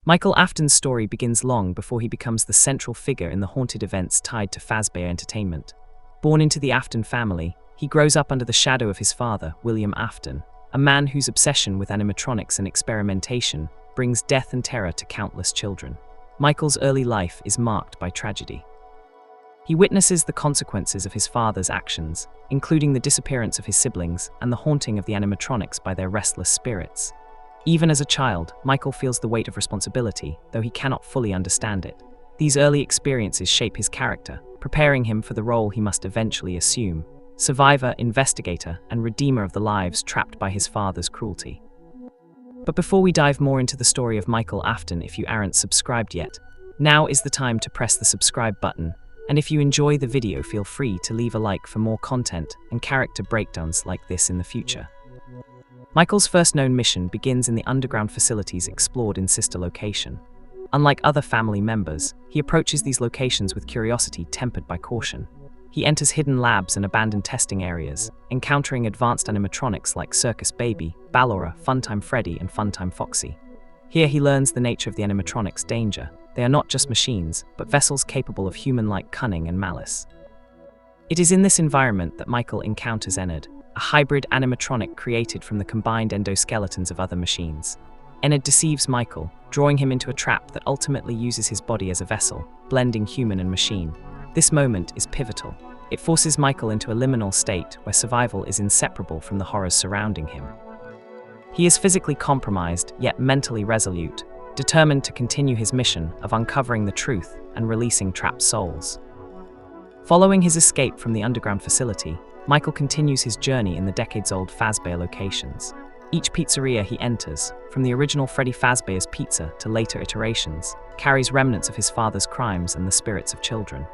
Michael Afton's story begins long before he becomes the central figure in the haunted events tied to Fazbear Entertainment. Born into the Afton family, he grows up under the shadow of his father, William Afton, a man whose obsession with animatronics and experimentation brings death and terror to countless children. Michael's early life is marked by tragedy. He witnesses the consequences of his father's actions, including the disappearance of his siblings and the haunting of the animatronics by their restless spirits. Even as a child, Michael feels the weight of responsibility, though he cannot fully understand it. These early experiences shape his character, preparing him for the role he must eventually assume: survivor, investigator, and redeemer of the lives trapped by his father's cruelty. But before we dive more into the story of Michael Afton, if you aren't subscribed yet, now is the time to press the subscribe button, and if you enjoy the video, feel free to leave a like for more content and character breakdowns like this in the future. Michael's first known mission begins in the underground facilities explored in Sister Location. Unlike other family members, he approaches these locations with curiosity tempered by caution. He enters hidden labs and abandoned testing areas, encountering advanced animatronics like Circus Baby, Ballora, Funtime Freddy, and Funtime Foxy. Here he learns the nature of the animatronics' danger. They are not just machines, but vessels capable of human-like cunning and malice. It is in this environment that Michael encounters Enid, a hybrid animatronic created from the combined endoskeletons of other machines. Enid deceives Michael, drawing him into a trap that ultimately uses his body as a vessel, blending human and machine. This moment is pivotal. It forces Michael into a liminal state where survival is inseparable from the horrors surrounding him. He is physically compromised, yet mentally resolute, determined to continue his mission of uncovering the truth and releasing trapped souls. Following his escape from the underground facility, Michael continues his journey in the decades-old Fazbear locations. Each pizzeria he enters, from the original Freddy Fazbear's Pizza to later iterations, carries remnants of his father's crimes and the spirits of children.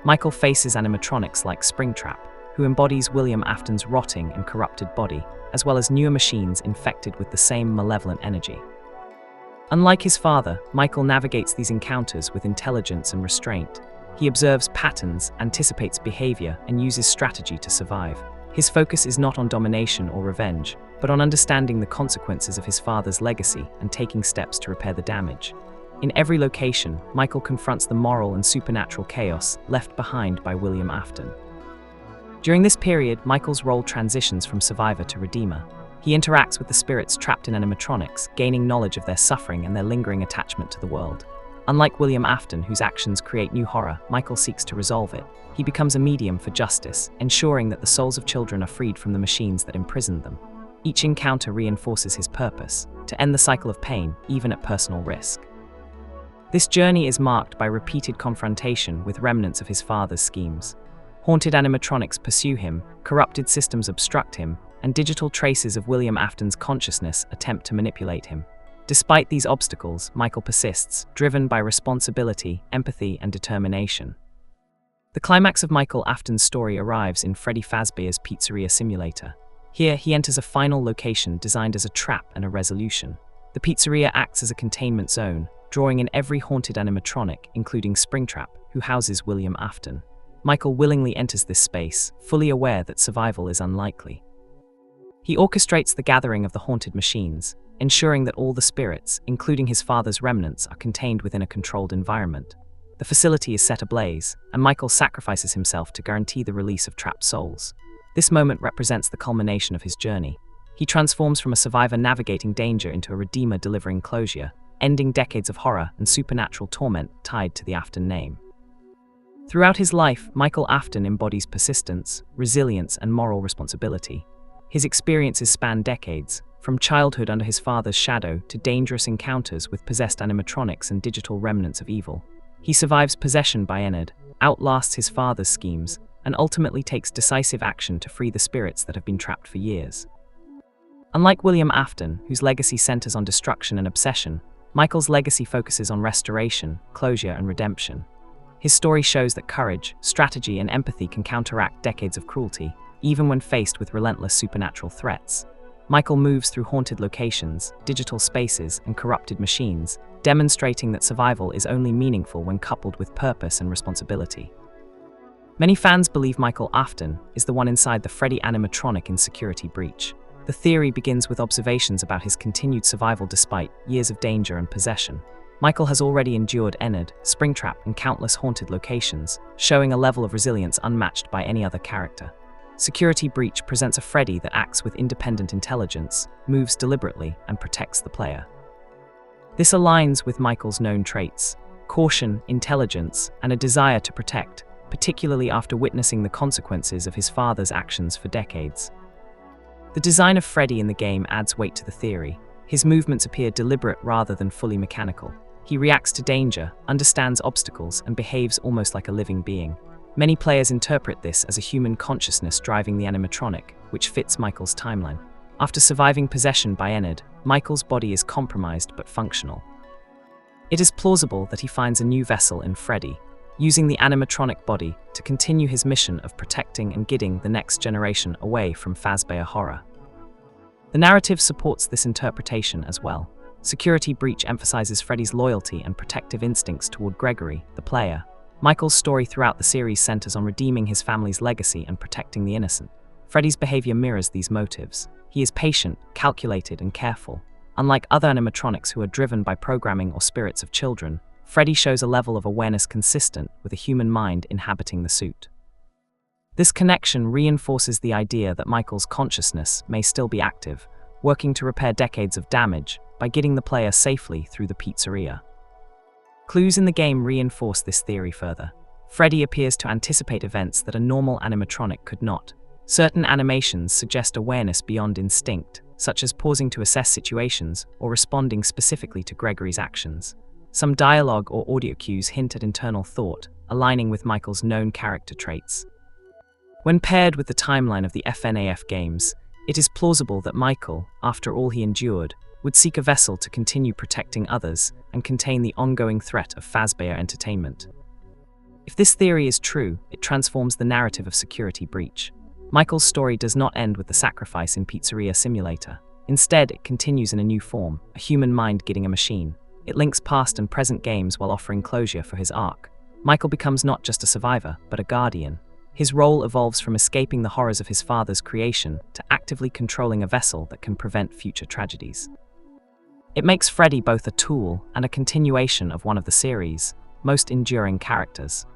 Michael faces animatronics like Springtrap, who embodies William Afton's rotting and corrupted body, as well as newer machines infected with the same malevolent energy. Unlike his father, Michael navigates these encounters with intelligence and restraint. He observes patterns, anticipates behavior, and uses strategy to survive. His focus is not on domination or revenge, but on understanding the consequences of his father's legacy and taking steps to repair the damage. In every location, Michael confronts the moral and supernatural chaos left behind by William Afton. During this period, Michael's role transitions from survivor to redeemer. He interacts with the spirits trapped in animatronics, gaining knowledge of their suffering and their lingering attachment to the world. Unlike William Afton, whose actions create new horror, Michael seeks to resolve it. He becomes a medium for justice, ensuring that the souls of children are freed from the machines that imprisoned them. Each encounter reinforces his purpose: to end the cycle of pain, even at personal risk. This journey is marked by repeated confrontation with remnants of his father's schemes. Haunted animatronics pursue him, corrupted systems obstruct him, and digital traces of William Afton's consciousness attempt to manipulate him. Despite these obstacles, Michael persists, driven by responsibility, empathy, and determination. The climax of Michael Afton's story arrives in Freddy Fazbear's Pizzeria Simulator. Here, he enters a final location designed as a trap and a resolution. The pizzeria acts as a containment zone, drawing in every haunted animatronic, including Springtrap, who houses William Afton. Michael willingly enters this space, fully aware that survival is unlikely. He orchestrates the gathering of the haunted machines, ensuring that all the spirits, including his father's remnants, are contained within a controlled environment. The facility is set ablaze, and Michael sacrifices himself to guarantee the release of trapped souls. This moment represents the culmination of his journey. He transforms from a survivor navigating danger into a redeemer delivering closure, ending decades of horror and supernatural torment tied to the Afton name. Throughout his life, Michael Afton embodies persistence, resilience, and moral responsibility. His experiences span decades, from childhood under his father's shadow to dangerous encounters with possessed animatronics and digital remnants of evil. He survives possession by Enid, outlasts his father's schemes, and ultimately takes decisive action to free the spirits that have been trapped for years. Unlike William Afton, whose legacy centers on destruction and obsession, Michael's legacy focuses on restoration, closure, and redemption. His story shows that courage, strategy, and empathy can counteract decades of cruelty, even when faced with relentless supernatural threats. Michael moves through haunted locations, digital spaces, and corrupted machines, demonstrating that survival is only meaningful when coupled with purpose and responsibility. Many fans believe Michael Afton is the one inside the Freddy animatronic in security breach. The theory begins with observations about his continued survival despite years of danger and possession. Michael has already endured Enid, Springtrap, and countless haunted locations, showing a level of resilience unmatched by any other character. Security Breach presents a Freddy that acts with independent intelligence, moves deliberately, and protects the player. This aligns with Michael's known traits: caution, intelligence, and a desire to protect, particularly after witnessing the consequences of his father's actions for decades. The design of Freddy in the game adds weight to the theory. His movements appear deliberate rather than fully mechanical. He reacts to danger, understands obstacles, and behaves almost like a living being. Many players interpret this as a human consciousness driving the animatronic, which fits Michael's timeline. After surviving possession by Enid, Michael's body is compromised but functional. It is plausible that he finds a new vessel in Freddy, using the animatronic body to continue his mission of protecting and guiding the next generation away from Fazbear horror. The narrative supports this interpretation as well. Security Breach emphasizes Freddy's loyalty and protective instincts toward Gregory, the player. Michael's story throughout the series centers on redeeming his family's legacy and protecting the innocent. Freddy's behavior mirrors these motives. He is patient, calculated, and careful. Unlike other animatronics who are driven by programming or spirits of children, Freddy shows a level of awareness consistent with a human mind inhabiting the suit. This connection reinforces the idea that Michael's consciousness may still be active, working to repair decades of damage by getting the player safely through the pizzeria. Clues in the game reinforce this theory further. Freddy appears to anticipate events that a normal animatronic could not. Certain animations suggest awareness beyond instinct, such as pausing to assess situations or responding specifically to Gregory's actions. Some dialogue or audio cues hint at internal thought, aligning with Michael's known character traits. When paired with the timeline of the FNAF games, it is plausible that Michael, after all he endured, would seek a vessel to continue protecting others and contain the ongoing threat of Fazbear Entertainment. If this theory is true, it transforms the narrative of Security Breach. Michael's story does not end with the sacrifice in Pizzeria Simulator. Instead, it continues in a new form, a human mind guiding a machine. It links past and present games while offering closure for his arc. Michael becomes not just a survivor, but a guardian. His role evolves from escaping the horrors of his father's creation to actively controlling a vessel that can prevent future tragedies. It makes Freddy both a tool and a continuation of one of the series' most enduring characters.